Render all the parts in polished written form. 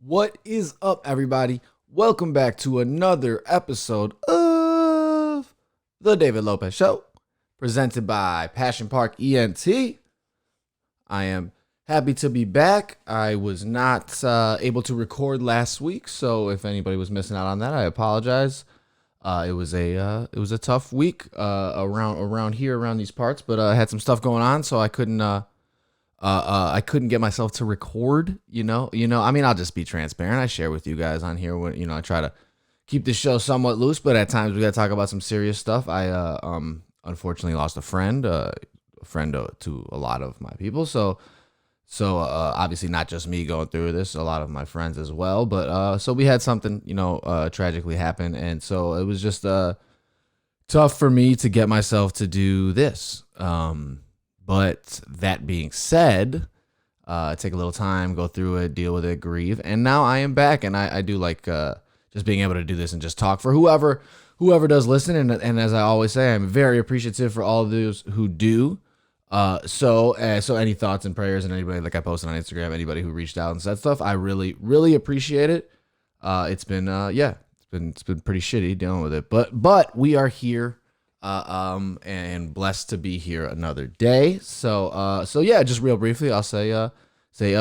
What is up, everybody? Welcome back to another episode of The David Lopez Show, presented by Passion Park ENT. I am happy to be back. I was not able to record last week, so if anybody was missing out on that, I apologize. It was a tough week around here, around these parts, but I had some stuff going on, so I couldn't get myself to record, I mean, I'll just be transparent. I share with you guys on here when, I try to keep the show somewhat loose, but at times we got to talk about some serious stuff. I, unfortunately lost a friend to a lot of my people. So obviously not just me going through this, a lot of my friends as well. But, so we had something, tragically happen. And so it was just, tough for me to get myself to do this. But that being said, take a little time, go through it, deal with it, grieve. And now I am back, and I do like just being able to do this and just talk for whoever does listen. And as I always say, I'm very appreciative for all of those who do. So any thoughts and prayers, and anybody, like I posted on Instagram, anybody who reached out and said stuff, I really, really appreciate it. It's been pretty shitty dealing with it, but we are here. And blessed to be here another day. So yeah, just real briefly, I'll say up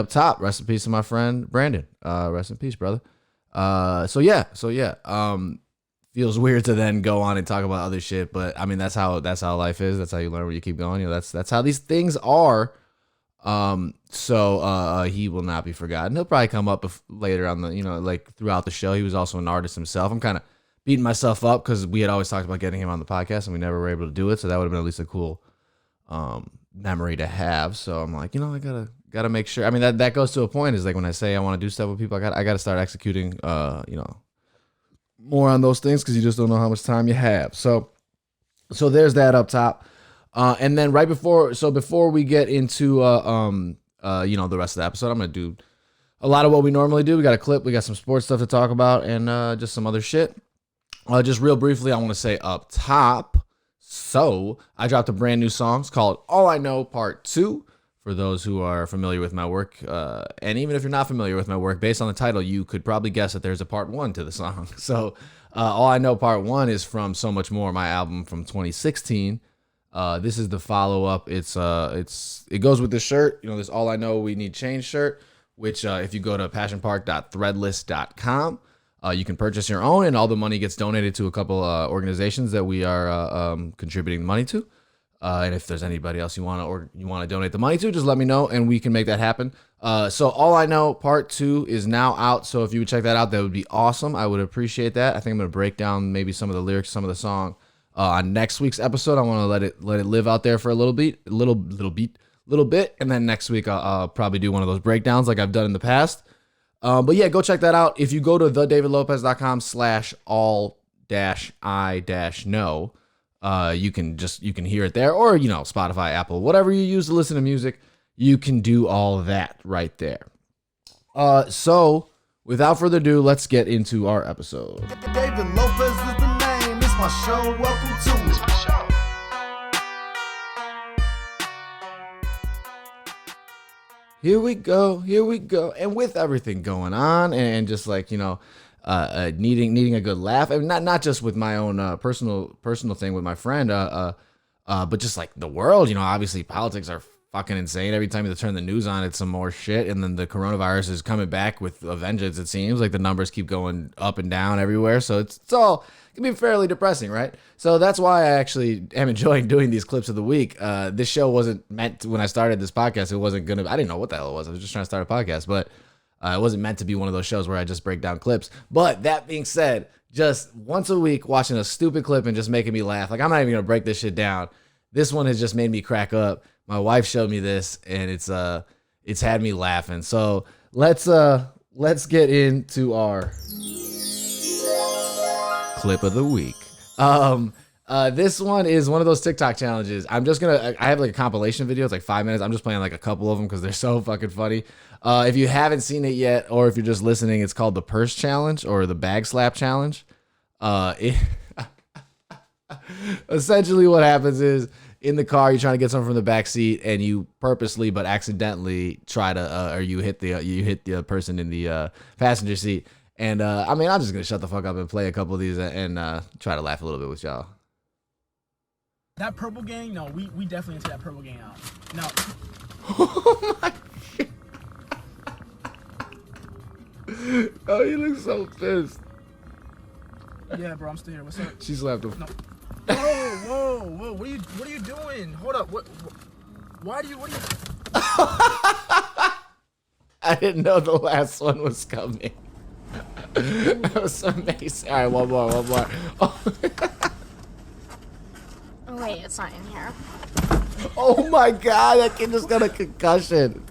top, rest in peace to my friend Brandon. Rest in peace, brother. So yeah. Feels weird to then go on and talk about other shit, but I mean, that's how life is. That's how you learn when you keep going. That's how these things are. So he will not be forgotten. He'll probably come up later on the, like throughout the show. He was also an artist himself. I'm kind of beating myself up because we had always talked about getting him on the podcast and we never were able to do it. So that would have been at least a cool memory to have. So I'm like, I gotta make sure. I mean, that goes to a point, is like when I say I want to do stuff with people, I gotta start executing, more on those things, because you just don't know how much time you have. So there's that up top. And then before we get into the rest of the episode, I'm gonna do a lot of what we normally do. We got a clip, we got some sports stuff to talk about, and just some other shit. Just real briefly, I want to say up top, so I dropped a brand new song. It's called All I Know Part 2. For those who are familiar with my work, and even if you're not familiar with my work, based on the title, you could probably guess that there's a part 1 to the song. So All I Know Part 1 is from So Much More, my album from 2016. This is the follow-up. It goes with this shirt, this All I Know We Need Change shirt, which if you go to passionpark.threadless.com, you can purchase your own, and all the money gets donated to a couple organizations that we are contributing money to. And if there's anybody else you want to donate the money to, just let me know, and we can make that happen. So All I Know Part 2 is now out. So if you would check that out, that would be awesome. I would appreciate that. I think I'm going to break down maybe some of the lyrics, some of the song on next week's episode. I want to let it live out there for a little bit, and then next week I'll probably do one of those breakdowns like I've done in the past. But yeah, go check that out. If you go to thedavidlopez.com/all-I-know, you can hear it there, or, Spotify, Apple, whatever you use to listen to music, you can do all of that right there. So without further ado, let's get into our episode. David Lopez is the name. It's my show. Welcome to it. Here we go. And with everything going on, and just like, needing a good laugh, and not just with my own personal thing with my friend, but just like the world, obviously politics are fucking insane. Every time you turn the news on, it's some more shit, and then the coronavirus is coming back with a vengeance. It seems like the numbers keep going up and down everywhere, so it can be fairly depressing, right? So that's why I actually am enjoying doing these clips of the week. This show wasn't meant to, when I started this podcast, I didn't know what the hell it was. I was just trying to start a podcast, but it wasn't meant to be one of those shows where I just break down clips. But that being said, just once a week watching a stupid clip and just making me laugh. Like, I'm not even gonna break this shit down. This one has just made me crack up. My wife showed me this, and it's had me laughing. So let's get into our clip of the week. This one is one of those TikTok challenges. I have like a compilation video. It's like 5 minutes. I'm just playing like a couple of them because they're so fucking funny. If you haven't seen it yet, or if you're just listening, it's called the purse challenge or the bag slap challenge. Essentially what happens is in the car, you're trying to get something from the back seat, and you purposely but accidentally try to, or you hit the person in the passenger seat. And I mean, I'm just gonna shut the fuck up and play a couple of these and try to laugh a little bit with y'all. That purple gang, no, we definitely into that purple gang out. No. Oh my God. Oh, you look so pissed. Yeah, bro, I'm still here. What's up? She slapped him. No. Whoa! What are you doing? Hold up. What are you? I didn't know the last one was coming. That was amazing. All right, one more. Oh. Oh, wait, it's not in here. Oh my God, that kid just got a concussion.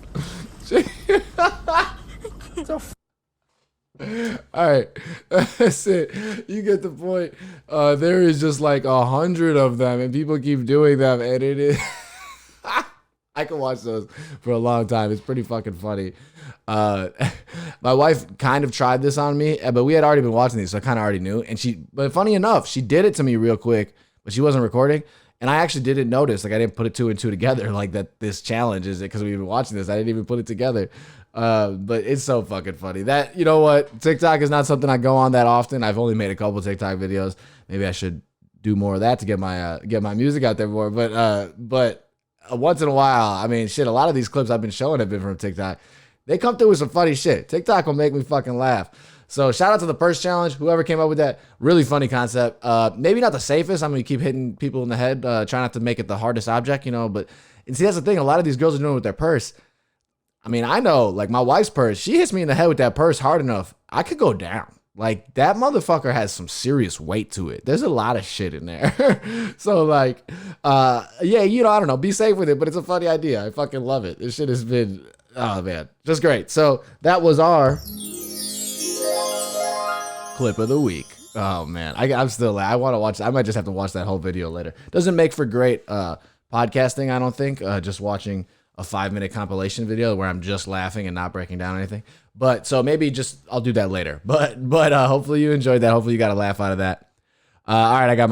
All right, that's it. You get the point. There is just like 100 of them, and people keep doing them, and it is. I can watch those for a long time. It's pretty fucking funny. My wife kind of tried this on me, but we had already been watching these, so I kind of already knew. And but funny enough, she did it to me real quick, but she wasn't recording. And I actually didn't notice, like I didn't put it 2 and 2 together, like that this challenge is it because we've been watching this. I didn't even put it together. But it's so fucking funny. That, you know what? TikTok is not something I go on that often. I've only made a couple TikTok videos. Maybe I should do more of that to get my music out there more. But once in a while, I mean, shit, a lot of these clips I've been showing have been from TikTok. They come through with some funny shit. TikTok will make me fucking laugh. So shout out to the purse challenge. Whoever came up with that, really funny concept. Maybe not the safest. I'm going to keep hitting people in the head. Try not to make it the hardest object, you know. But and see, that's the thing. A lot of these girls are doing it with their purse. I mean, I know, like my wife's purse, she hits me in the head with that purse hard enough, I could go down. Like that motherfucker has some serious weight to it. There's a lot of shit in there. So like, yeah, you know, I don't know, be safe with it, but it's a funny idea. I fucking love it. This shit has been, oh man, just great. So that was our clip of the week. Oh man, I'm still, I want to watch, I might just have to watch that whole video later. Doesn't make for great podcasting, I don't think, just watching a 5-minute compilation video where I'm just laughing and not breaking down anything. But so maybe just I'll do that later. But hopefully you enjoyed that. Hopefully you got a laugh out of that. All right, I got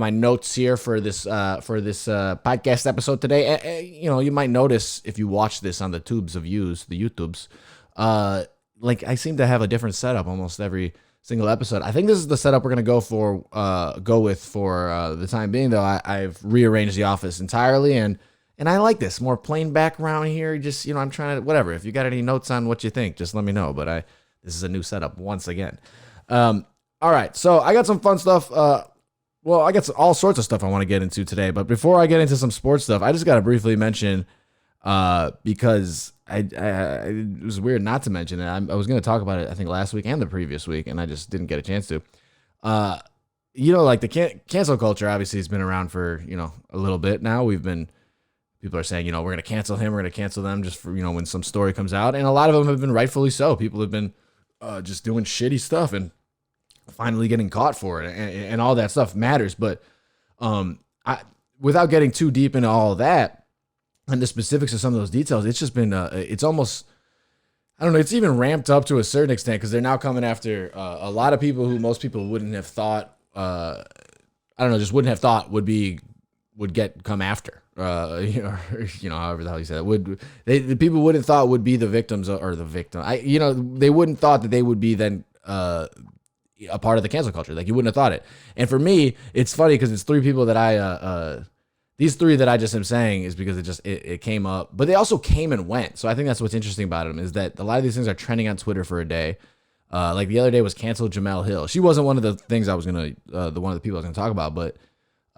my notes here for this podcast episode today. You know, you might notice if you watch this on the tubes of views, the YouTubes, like I seem to have a different setup almost every single episode. I think this is the setup we're gonna go with for the time being. Though I've rearranged the office entirely and I like this more plain background here. Just, you know, I'm trying to, whatever. If you got any notes on what you think, just let me know. But this is a new setup once again. All right. So I got some fun stuff. Well, I got all sorts of stuff I want to get into today. But before I get into some sports stuff, I just got to briefly mention, because it was weird not to mention it. I was going to talk about it, I think last week and the previous week, and I just didn't get a chance to. You know, like the cancel culture obviously has been around for, you know, a little bit now. People are saying, you know, we're going to cancel him, we're going to cancel them just for, you know, when some story comes out. And a lot of them have been rightfully so. People have been just doing shitty stuff and finally getting caught for it. And all that stuff matters. But without getting too deep into all of that and the specifics of some of those details, it's just been, it's almost, I don't know, it's even ramped up to a certain extent because they're now coming after a lot of people who most people wouldn't have thought, I don't know, just wouldn't have thought would come after. You know, however the hell you say that, the people wouldn't thought would be the victims or the victim. You know, they wouldn't thought that they would be then a part of the cancel culture. Like you wouldn't have thought it. And for me, it's funny because it's three people that these three that I just am saying is because it came up, but they also came and went. So I think that's what's interesting about them is that a lot of these things are trending on Twitter for a day. Like the other day was cancel Jamel Hill. She wasn't one of the things I was one of the people I was gonna talk about, but.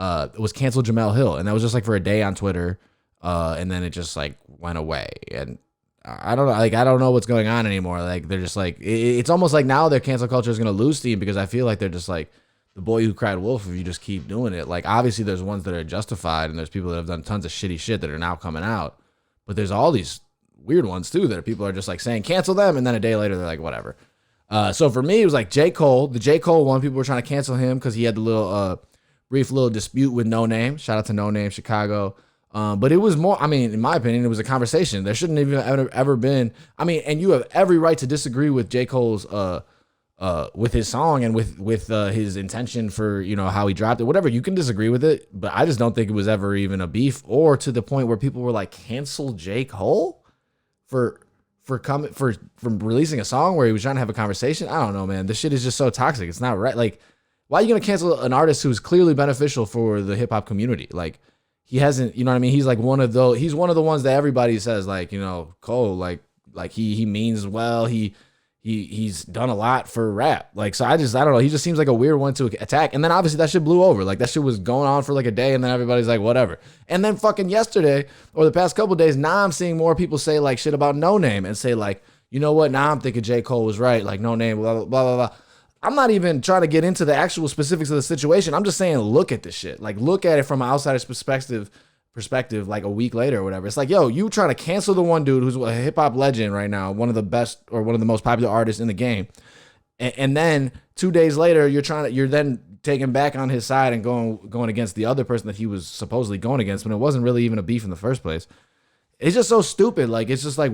It was canceled Jamel Hill, and that was just like for a day on Twitter, and then it just like went away. And I don't know, like I don't know what's going on anymore. Like they're just like it's almost like now their cancel culture is gonna lose steam because I feel like they're just like the boy who cried wolf if you just keep doing it. Like obviously there's ones that are justified, and there's people that have done tons of shitty shit that are now coming out, but there's all these weird ones too that people are just like saying cancel them, and then a day later they're like whatever. So for me it was like J. Cole, the J. Cole one. People were trying to cancel him because he had the little brief little dispute with No Name. Shout out to No Name Chicago. But it was more, I mean, in my opinion, it was a conversation. There shouldn't have ever been, I mean, and you have every right to disagree with J. Cole's with his song and with his intention for, you know, how he dropped it, whatever. You can disagree with it, but I just don't think it was ever even a beef, or to the point where people were like, cancel J. Cole for releasing a song where he was trying to have a conversation. I don't know, man. This shit is just so toxic. It's not right. Like, why are you gonna cancel an artist who's clearly beneficial for the hip hop community? Like, he hasn't, you know what I mean? He's like one of those. He's one of the ones that everybody says, like, you know, Cole, like he means well. He's done a lot for rap. Like, so I don't know. He just seems like a weird one to attack. And then obviously that shit blew over. Like, that shit was going on for like a day, and then everybody's like, whatever. And then fucking yesterday or the past couple of days, now I'm seeing more people say like shit about No Name and say like, you know what? Now I'm thinking J. Cole was right. Like, No Name, blah, blah, blah, blah, blah. I'm not even trying to get into the actual specifics of the situation. I'm just saying, look at this shit. Like, look at it from an outsider's perspective, like a week later or whatever. It's like, yo, you trying to cancel the one dude who's a hip hop legend right now, one of the best or one of the most popular artists in the game. And then 2 days later, you're then taking back on his side and going against the other person that he was supposedly going against when it wasn't really even a beef in the first place. It's just so stupid. Like, it's just like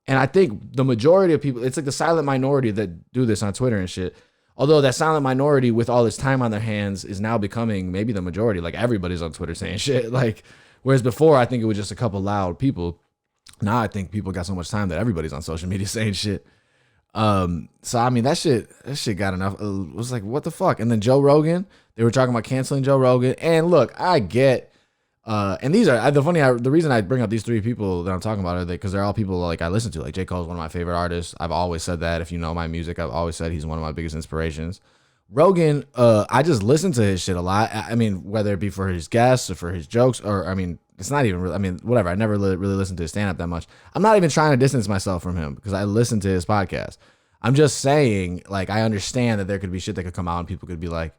and I think the majority of people, it's like the silent minority that do this on Twitter and shit. Although that silent minority with all this time on their hands is now becoming maybe the majority. Like, everybody's on Twitter saying shit. Like, whereas before I think it was just a couple loud people. Now I think people got so much time that everybody's on social media saying shit. So I mean, that shit got enough. It was like, what the fuck? And then Joe Rogan, they were talking about canceling Joe Rogan. And look, I get, and these are the reason I bring up these three people that I'm talking about are because they're all people like I listen to. Like, J. Cole is one of my favorite artists. I've always said that. If you know my music, I've always said he's one of my biggest inspirations. Rogan, I just listen to his shit a lot. I mean, whether it be for his guests or for his jokes, or I mean, it's not even really, I mean, whatever. I never really listened to his stand up that much. I'm not even trying to distance myself from him because I listen to his podcast. I'm just saying, like, I understand that there could be shit that could come out and people could be like,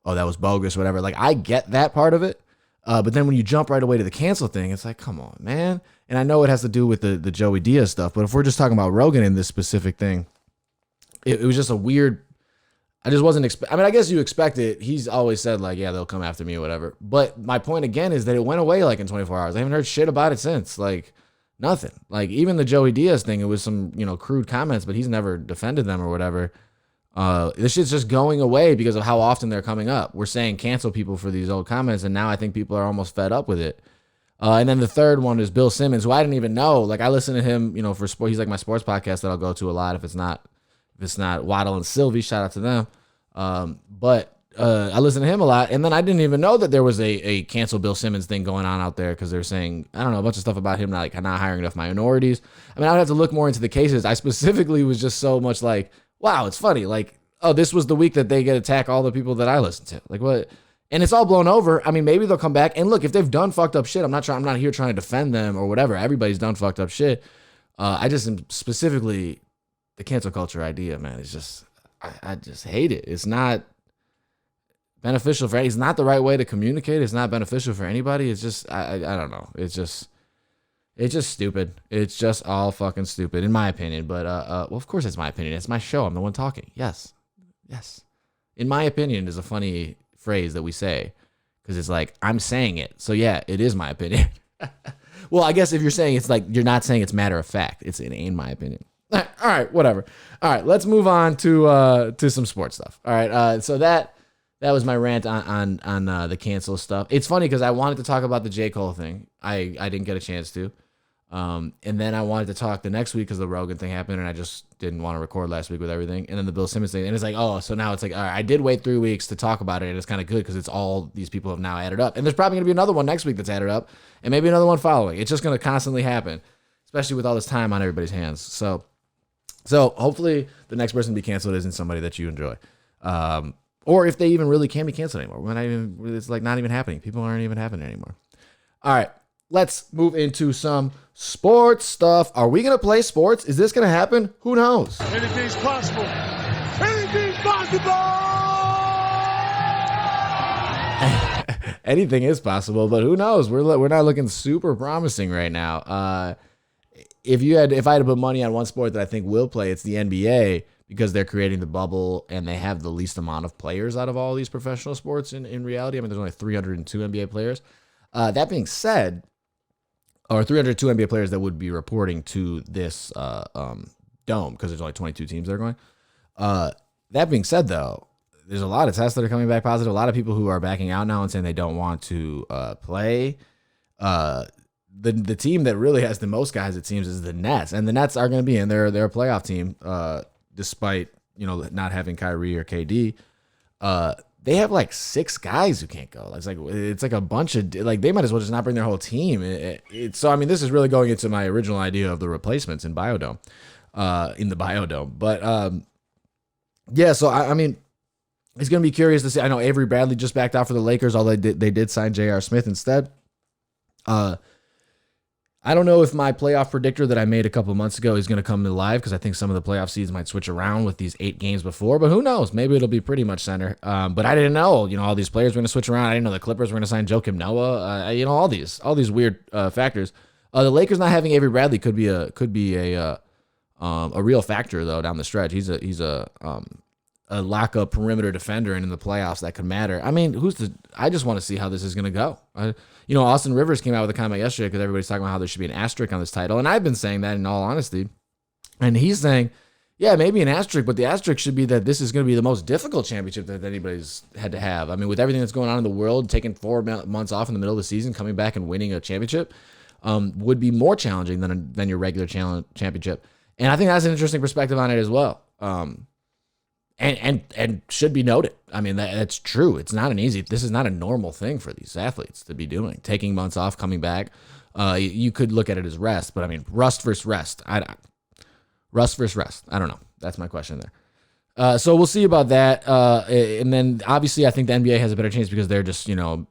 oh, that was bogus, whatever. Like, I get that part of it. But then when you jump right away to the cancel thing, it's like, come on, man. And I know it has to do with the Joey Diaz stuff, but if we're just talking about Rogan in this specific thing, it was just a weird, I just wasn't I mean, I guess you expect it. He's always said like, yeah, they'll come after me or whatever. But my point again is that it went away like in 24 hours. I haven't heard shit about it since. Like, nothing. Like, even the Joey Diaz thing, it was some, you know, crude comments, but he's never defended them or whatever. This shit's just going away because of how often they're coming up. We're saying cancel people for these old comments, and now I think people are almost fed up with it. And then the third one is Bill Simmons, who I didn't even know. Like, I listen to him, you know, for sport. He's like my sports podcast that I'll go to a lot if it's not Waddle and Sylvie. Shout out to them. But I listen to him a lot, and then I didn't even know that there was a cancel Bill Simmons thing going on out there because they're saying, I don't know, a bunch of stuff about him not hiring enough minorities. I mean, I would have to look more into the cases. I specifically was just so much like, wow, it's funny. Like, oh, this was the week that they get to attack all the people that I listen to. Like, what? And it's all blown over. I mean, maybe they'll come back. And look, if they've done fucked up shit, I'm not here trying to defend them or whatever. Everybody's done fucked up shit. I just am specifically the cancel culture idea, man. It's just, I just hate it. It's not beneficial for, it's not the right way to communicate. It's not beneficial for anybody. It's just, I don't know. It's just stupid. It's just all fucking stupid, in my opinion. But, well, of course it's my opinion. It's my show. I'm the one talking. Yes. In my opinion is a funny phrase that we say because it's like, I'm saying it. So yeah, it is my opinion. Well, I guess if you're saying it's like, you're not saying it's matter of fact. It's in my opinion. All right, whatever. All right, let's move on to some sports stuff. All right, so that was my rant on the cancel stuff. It's funny because I wanted to talk about the J. Cole thing. I didn't get a chance to. And then I wanted to talk the next week because the Rogan thing happened, and I just didn't want to record last week with everything. And then the Bill Simmons thing, and it's like, oh, so now it's like, all right, I did wait 3 weeks to talk about it, and it's kind of good because it's all these people have now added up. And there's probably going to be another one next week that's added up, and maybe another one following. It's just going to constantly happen, especially with all this time on everybody's hands. So hopefully the next person to be canceled isn't somebody that you enjoy. Or if they even really can't be canceled anymore. It's like not even happening. People aren't even happening anymore. All right. Let's move into some sports stuff. Are we going to play sports? Is this going to happen? Who knows? Anything's possible. Anything's possible. Anything is possible, but who knows? We're not looking super promising right now. If I had to put money on one sport that I think will play, it's the NBA because they're creating the bubble and they have the least amount of players out of all these professional sports in reality. I mean, there's only 302 NBA players. That being said, or 302 NBA players that would be reporting to this dome because there's only 22 teams that are going. That being said, though, there's a lot of tests that are coming back positive. A lot of people who are backing out now and saying they don't want to play. The team that really has the most guys, it seems, is the Nets, and the Nets are going to be in. They're a playoff team, despite not having Kyrie or KD. They have like 6 guys who can't go. It's like a bunch of they might as well just not bring their whole team. So I mean, this is really going into my original idea of the replacements in Biodome, in the Biodome. But yeah, so I mean, it's going to be curious to see. I know Avery Bradley just backed out for the Lakers, although they did sign J.R. Smith instead. I don't know if my playoff predictor that I made a couple of months ago is going to come to life, because I think some of the playoff seeds might switch around with these 8 games before, but who knows? Maybe it'll be pretty much center. But I didn't know, all these players were going to switch around. I didn't know the Clippers were going to sign Joakim Noah. All these weird factors. The Lakers not having Avery Bradley could be a real factor though down the stretch. He's a lock-up perimeter defender, and in the playoffs that could matter. I mean, I just want to see how this is going to go. Austin Rivers came out with a comment yesterday because everybody's talking about how there should be an asterisk on this title, and I've been saying that in all honesty. And he's saying, yeah, maybe an asterisk, but the asterisk should be that this is going to be the most difficult championship that anybody's had to have. I mean, with everything that's going on in the world, taking 4 months off in the middle of the season, coming back and winning a championship would be more challenging than your regular championship. And I think that's an interesting perspective on it as well. And should be noted. I mean, that's true. This is not a normal thing for these athletes to be doing. Taking months off, coming back. You could look at it as rest, but I mean, rust versus rest. Rust versus rest. I don't know. That's my question there. So we'll see about that. And then obviously I think the NBA has a better chance because they're just doing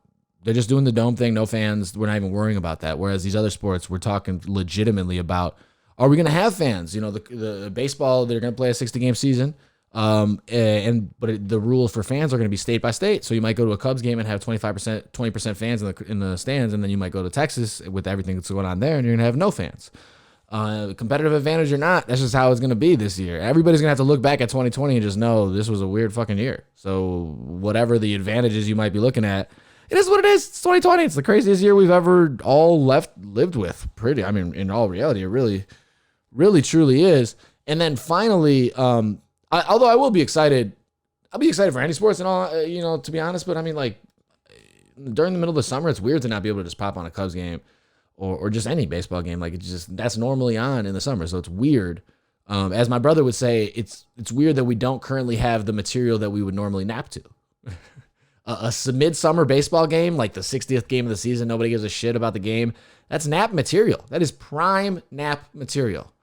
the dome thing. No fans. We're not even worrying about that. Whereas these other sports, we're talking legitimately about, are we going to have fans? The baseball, they're going to play a 60-game season. But the rules for fans are going to be state by state. So you might go to a Cubs game and have 20% fans in the stands, and then you might go to Texas with everything that's going on there, and you're going to have no fans. Competitive advantage or not, that's just how it's going to be this year. Everybody's going to have to look back at 2020 and just know this was a weird fucking year. So whatever the advantages you might be looking at, it is what it is. It's 2020. It's the craziest year we've ever all lived with. In all reality, it really, really, truly is. And then finally, although I will be excited, I'll be excited for any sports and all, to be honest. But I mean, like, during the middle of the summer, it's weird to not be able to just pop on a Cubs game or just any baseball game. Like, that's normally on in the summer. So it's weird. As my brother would say, it's weird that we don't currently have the material that we would normally nap to. A midsummer baseball game, like the 60th game of the season, nobody gives a shit about the game. That's nap material. That is prime nap material.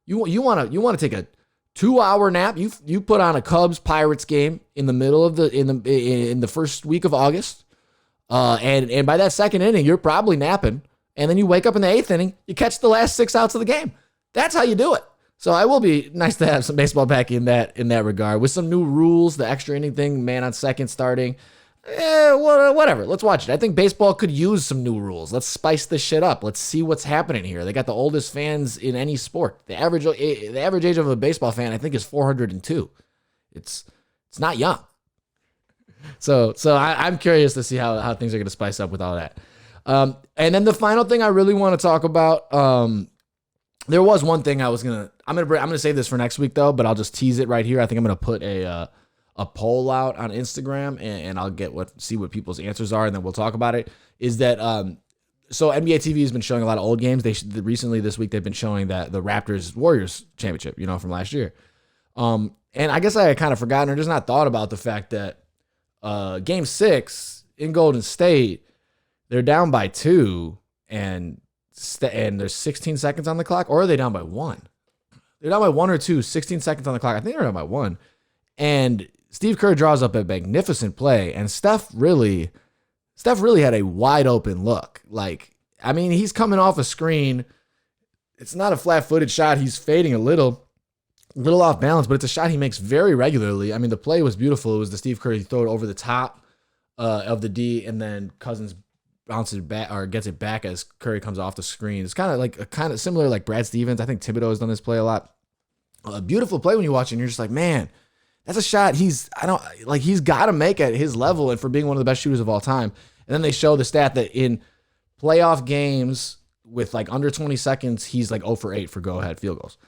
You want to take a 2-hour nap. You put on a Cubs Pirates game in the middle of in the first week of August, and by that second inning, you're probably napping, and then you wake up in the 8th inning, you catch the last 6 outs of the game. That's how you do it. So I will be nice to have some baseball back in that regard with some new rules, the extra inning thing, man on second starting. Whatever. Let's watch it. I think baseball could use some new rules. Let's spice this shit up. Let's see what's happening here. They got the oldest fans in any sport. The average age of a baseball fan, I think, is 402. It's not young. So I'm curious to see how things are going to spice up with all that. And then the final thing I really want to talk about. There was one thing I'm gonna save this for next week though, but I'll just tease it right here. I think I'm gonna put a poll out on Instagram, and I'll see what people's answers are, and then we'll talk about it. Is that so NBA TV has been showing a lot of old games. Recently this week they've been showing that the Raptors Warriors championship, from last year. And I guess I had kind of forgotten or just not thought about the fact that Game 6 in Golden State, they're down by 2, and there's 16 seconds on the clock, or are they down by 1? They're down by 1 or 2, 16 seconds on the clock. I think they're down by 1, and Steve Kerr draws up a magnificent play, and Steph really had a wide open look. Like, I mean, he's coming off a screen. It's not a flat-footed shot. He's fading a little off balance, but it's a shot he makes very regularly. I mean, the play was beautiful. It was the Steve Kerr. He threw it over the top of the D, and then Cousins bounces it back or gets it back as Curry comes off the screen. It's kind of similar like Brad Stevens. I think Thibodeau has done this play a lot. A beautiful play when you watch it, and you're just like, man, that's a shot he's got to make at his level and for being one of the best shooters of all time. And then they show the stat that in playoff games with like under 20 seconds, he's like 0 for 8 for go-ahead field goals.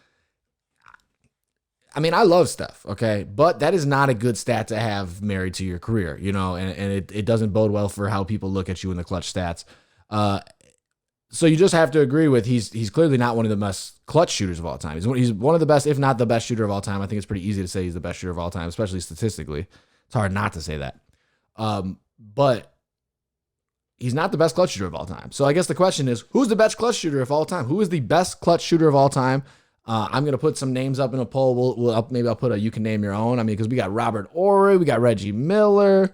I mean, I love Steph, okay, but that is not a good stat to have married to your career, you know, and it doesn't bode well for how people look at you in the clutch stats. So you just have to agree with he's clearly not one of the best clutch shooters of all time. He's one of the best, if not the best shooter of all time. I think it's pretty easy to say he's the best shooter of all time, especially statistically. It's hard not to say that. But he's not the best clutch shooter of all time. So I guess the question is, who's the best clutch shooter of all time? Who is the best clutch shooter of all time? I'm going to put some names up in a poll. Maybe I'll put a you can name your own. I mean, because we got Robert Horry, we got Reggie Miller.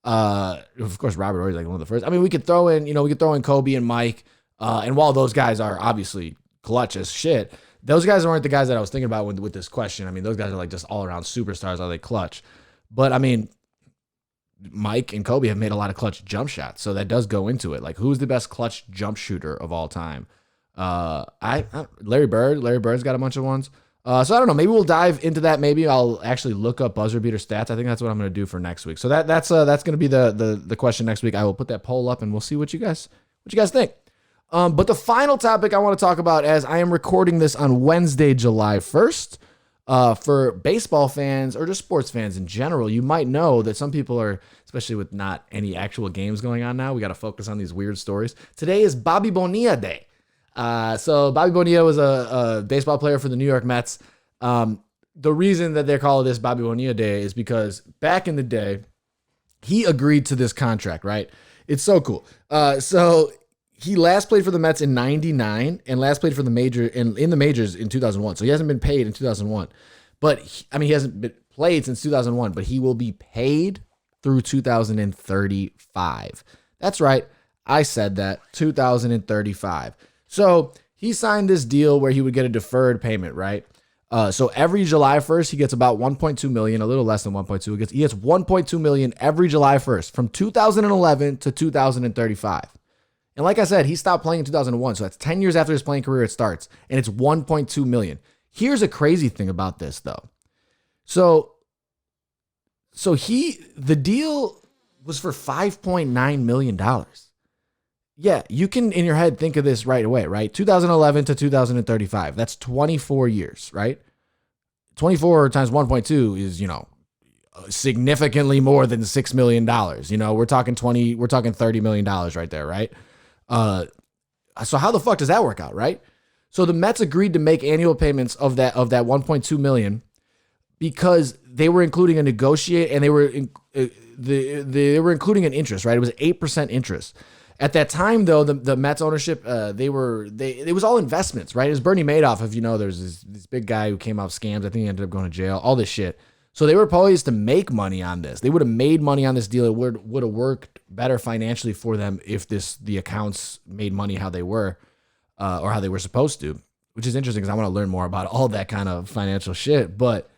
Of course, Robert Horry is like one of the first. I mean, we could throw in Kobe and Mike. And while those guys are obviously clutch as shit, those guys weren't the guys that I was thinking about with this question. I mean, those guys are like just all around superstars. Are they clutch? But I mean, Mike and Kobe have made a lot of clutch jump shots, so that does go into it. Like, who's the best clutch jump shooter of all time? Larry Bird. Larry Bird's got a bunch of ones. So I don't know. Maybe we'll dive into that. Maybe I'll actually look up buzzer beater stats. I think that's what I'm going to do for next week. So that's going to be the question next week. I will put that poll up and we'll see what you guys think. But the final topic I want to talk about, as I am recording this on Wednesday, July 1st, for baseball fans or just sports fans in general, you might know that some people are, especially with not any actual games going on now, we got to focus on these weird stories. Today is Bobby Bonilla Day. So Bobby Bonilla was a baseball player for the New York Mets. The reason that they call this Bobby Bonilla Day is because back in the day, he agreed to this contract, right? It's so cool. So he last played for the Mets in 99 and last played for the in the majors in 2001. So he hasn't been paid in 2001, but he hasn't been played since 2001, but he will be paid through 2035. That's right. I said that, 2035. So he signed this deal where he would get a deferred payment, right? So every July 1st, he gets about 1.2 million, a little less than 1.2. He gets 1.2 million every July 1st from 2011 to 2035. And like I said, he stopped playing in 2001. So that's 10 years after his playing career it starts. And it's 1.2 million. Here's a crazy thing about this, though. So the deal was for $5.9 million. Yeah, you can in your head think of this right away, right? 2011 to 2035. That's 24 years, right? 24 times 1.2 is, significantly more than $6 million. We're talking $30 million right there, right? So how the fuck does that work out, right? So the Mets agreed to make annual payments of that 1.2 million because they were including a negotiate and they were including an interest, right? It was 8% interest. At that time, though, the Mets ownership, it was all investments, right? It was Bernie Madoff. If you know, there's this big guy who came out of scams. I think he ended up going to jail, all this shit. So they were poised to make money on this. They would have made money on this deal. It would have worked better financially for them if the accounts made money how they were, or how they were supposed to, which is interesting because I want to learn more about all that kind of financial shit. But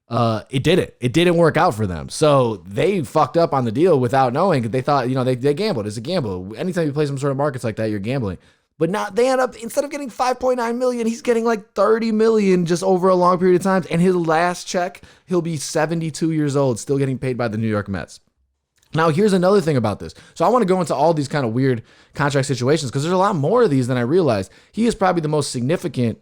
it didn't. It didn't work out for them. So they fucked up on the deal without knowing. They thought, they gambled. It's a gamble. Anytime you play some sort of markets like that, you're gambling. But not, they end up, instead of getting 5.9 million, he's getting like 30 million just over a long period of time. And his last check, he'll be 72 years old, still getting paid by the New York Mets. Now, here's another thing about this. So I want to go into all these kind of weird contract situations because there's a lot more of these than I realized. He is probably the most significant,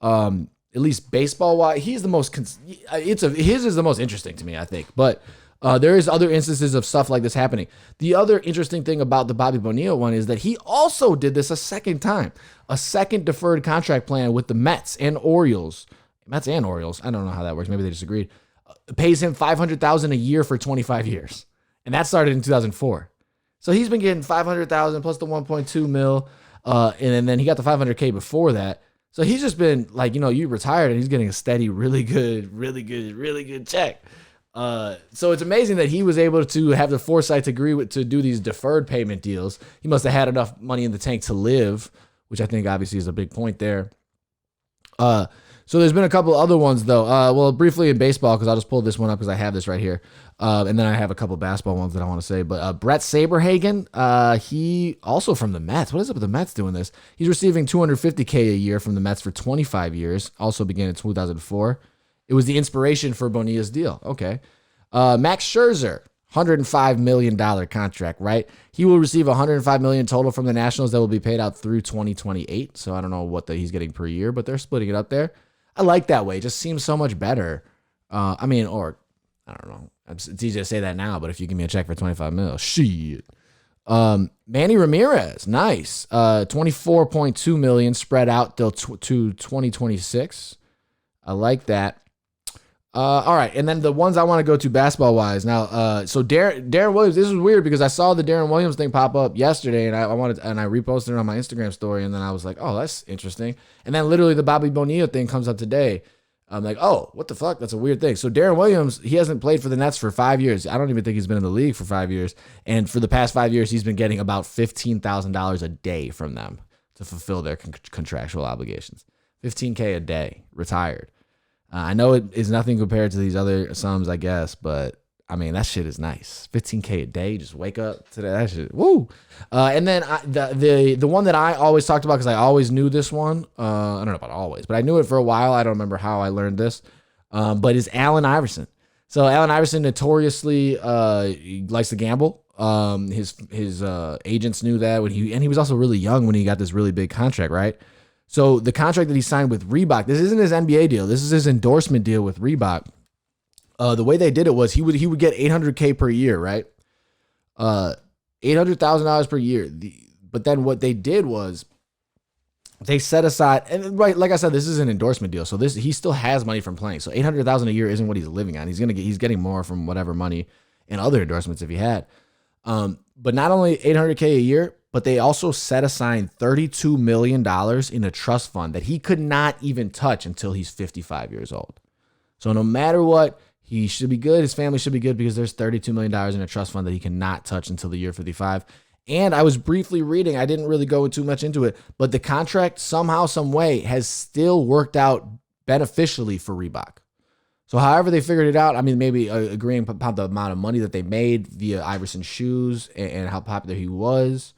at least baseball-wise. He's the most, his is the most interesting to me, I think. But there is other instances of stuff like this happening. The other interesting thing about the Bobby Bonilla one is that he also did this a second time, a second deferred contract plan with the Mets and Orioles. I don't know how that works. Maybe they disagreed. Pays him $500,000 a year for 25 years. And that started in 2004. So he's been getting $500,000 plus the 1.2 mil. And then he got the $500K before that. So he's just been like, you retired and he's getting a steady, really good check. So it's amazing that he was able to have the foresight to do these deferred payment deals. He must have had enough money in the tank to live, which I think obviously is a big point there. So there's been a couple other ones though. Well, briefly in baseball, because I'll just pull this one up because I have this right here. And then I have a couple basketball ones that I want to say. But Brett Saberhagen, he also from the Mets. What is up with the Mets doing this? He's receiving $250K a year from the Mets for 25 years. Also began in 2004. It was the inspiration for Bonilla's deal. Okay. Max Scherzer, $105 million contract, right? He will receive $105 million total from the Nationals that will be paid out through 2028. So I don't know what he's getting per year, but they're splitting it up there. I like that way. It just seems so much better. I mean, or I don't know. It's easy to say that now, but if you give me a check for 25 mil, shit. Manny Ramirez, nice. 24.2 million spread out till to 2026. I like that. All right, and then the ones I want to go to basketball wise now. So Darren Williams. This was weird because I saw the Darren Williams thing pop up yesterday, and I reposted it on my Instagram story, and then I was like, oh, that's interesting. And then literally the Bobby Bonilla thing comes up today. I'm like, oh, what the fuck? That's a weird thing. So Darren Williams, he hasn't played for the Nets for 5 years. I don't even think he's been in the league for 5 years. And for the past 5 years, he's been getting about $15,000 a day from them to fulfill their contractual obligations. $15K a day, retired. I know it is nothing compared to these other sums, I guess, but I mean, that shit is nice. $15K a day, just wake up to that shit. Woo! And then the one that I always talked about, because I always knew this one. I don't know about always, but I knew it for a while. I don't remember how I learned this, but is Allen Iverson. So Allen Iverson notoriously likes to gamble. His agents knew that when he was also really young when he got this really big contract, right? So the contract that he signed with Reebok, this isn't his NBA deal. This is his endorsement deal with Reebok. The way they did it was he would get $800K per year, right? $800,000 per year. But then what they did was they set aside, and right, like I said, this is an endorsement deal. So he still has money from playing. So $800,000 a year isn't what he's living on. He's getting more from whatever money and other endorsements if he had. But not only $800K a year, but they also set aside $32 million in a trust fund that he could not even touch until he's 55 years old. So no matter what, he should be good. His family should be good because there's $32 million in a trust fund that he cannot touch until the year 55. And I was briefly reading, I didn't really go too much into it, but the contract somehow, some way has still worked out beneficially for Reebok. So however they figured it out, I mean, maybe agreeing upon the amount of money that they made via Iverson's shoes and how popular he was,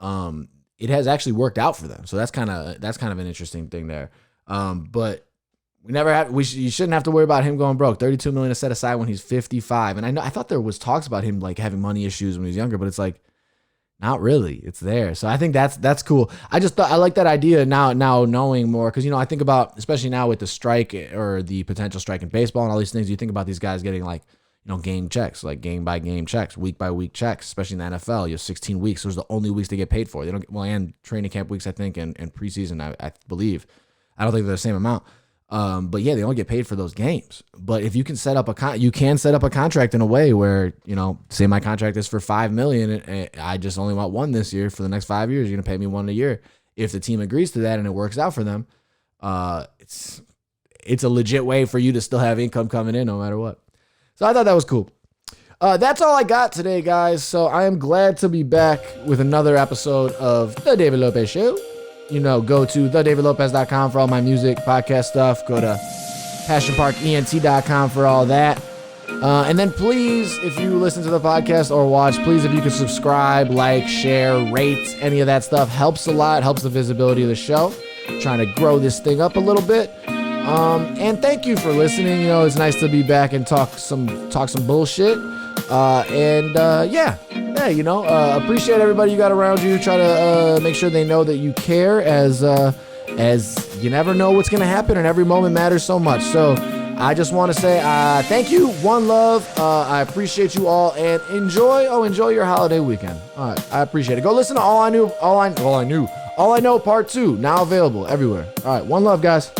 it has actually worked out for them. So that's kind of an interesting thing there. But you shouldn't have to worry about him going broke. $32 million to set aside when he's 55. And I thought there was talks about him like having money issues when he was younger, but it's like, not really. It's there. So I think that's cool. I just thought I like that idea now knowing more. Cause I think about, especially now with the strike or the potential strike in baseball and all these things, you think about these guys getting like, game checks, like game by game checks, week by week checks, especially in the NFL. You have 16 weeks. Those are the only weeks they get paid for. They don't get, and training camp weeks, I think, and preseason, I believe. I don't think they're the same amount. But yeah, they only get paid for those games. But if you can set up a contract in a way where, say my contract is for $5 million and I just only want one this year for the next 5 years, you're going to pay me one a year. If the team agrees to that and it works out for them, it's a legit way for you to still have income coming in no matter what. So I thought that was cool. That's all I got today, guys. So I am glad to be back with another episode of The David Lopez Show. Go to thedavidlopez.com for all my music, podcast stuff. Go to passionparkent.com for all that. And then please, if you listen to the podcast or watch, please, if you could subscribe, like, share, rate, any of that stuff. Helps a lot. Helps the visibility of the show. Trying to grow this thing up a little bit. And thank you for listening. It's nice to be back and talk some bullshit. Appreciate everybody you got around you. Try to make sure they know that you care, as you never know what's going to happen and every moment matters so much. So I just want to say thank you. One love. I appreciate you all and enjoy your holiday weekend. All right. I appreciate it. Go listen to All I Know Part 2, now available everywhere. All right. One love, guys.